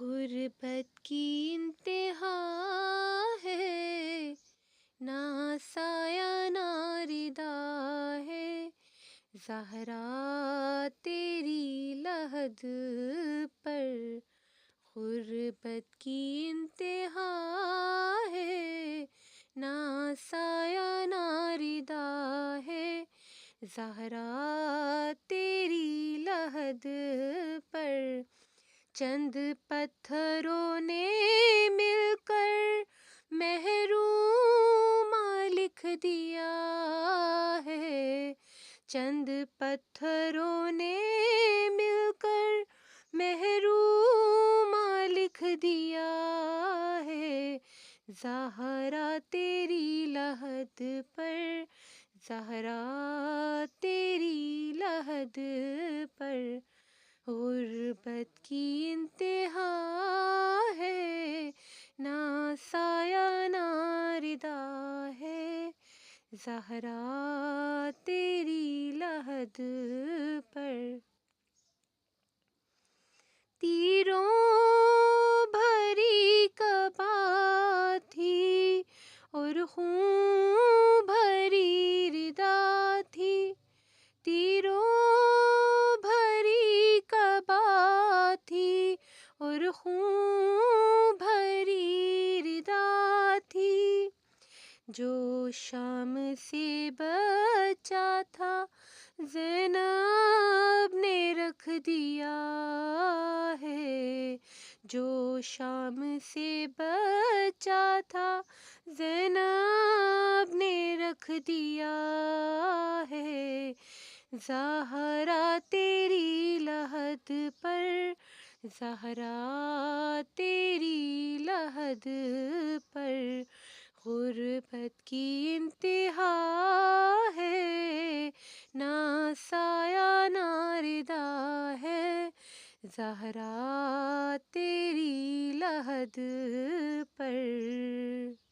गुर्बत की इंतहा है, ना साया ना रिदा है। ज़हरा तेरी लहद पर गुर्बत की इंतहा है, ना साया ना रिदा है। ज़हरा तेरी लहद पर चंद पत्थरों ने मिलकर महरूमा लिख दिया है। चंद पत्थरों ने मिलकर महरूमा लिख दिया है। ज़हरा तेरी लहद पर, ज़हरा तेरी लहद पर गुर्बत की इंतहा है, ना साया ना रिदा है। ज़हरा तेरी लहद पर तीरों भरी कबा थी और खून भरी रिदा थी। तीरों भरी कबा थी और खून भरी रिदा थी। जो शाम से बचा था ज़ैनब ने रख दिया है। जो शाम से बचा था ज़ैनब ने रख दिया है। ज़हरा तेरी लहद पर, ज़हरा तेरी लहद पर गुर्बत की इंतहा है, ना साया ना रिदा है। ज़हरा तेरी लहद पर।